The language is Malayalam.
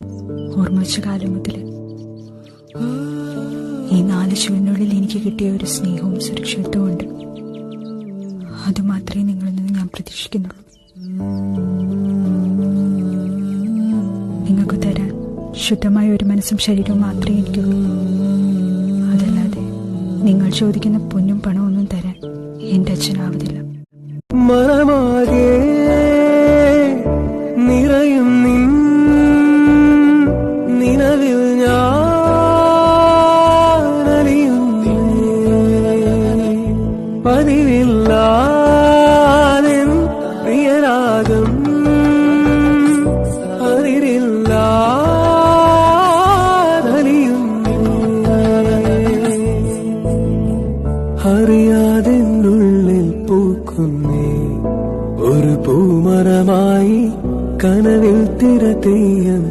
ഓർമ്മ വെച്ച കാലം മുതൽ ഈ 4 ചുവരിനുള്ളിൽ എനിക്ക് കിട്ടിയ ഒരു സ്നേഹവും സുരക്ഷിതത്വവും ഉണ്ട്. അതുമാത്രമേ നിങ്ങളിൽ നിന്ന് ഞാൻ പ്രതീക്ഷിക്കുന്നുള്ളൂ. നിങ്ങൾക്ക് തരാൻ ശുദ്ധമായ ഒരു മനസ്സും ശരീരവും മാത്രമേ എനിക്കുള്ളൂ. അതല്ലാതെ നിങ്ങൾ ചോദിക്കുന്ന പൊന്നും പണമൊന്നും തരാൻ എന്റെ അച്ഛനാവതില്ല. മനമാകെ നിറയും നിലവിൽ ഞാനലിയുന്നേ പതിവില്ലാതെ പ്രിയരാഗം അറിയാതെ ഉള്ളിൽ പൂക്കുന്നേ ഒരു പൂമരമായി കനവിൽ തിര തെയ്യം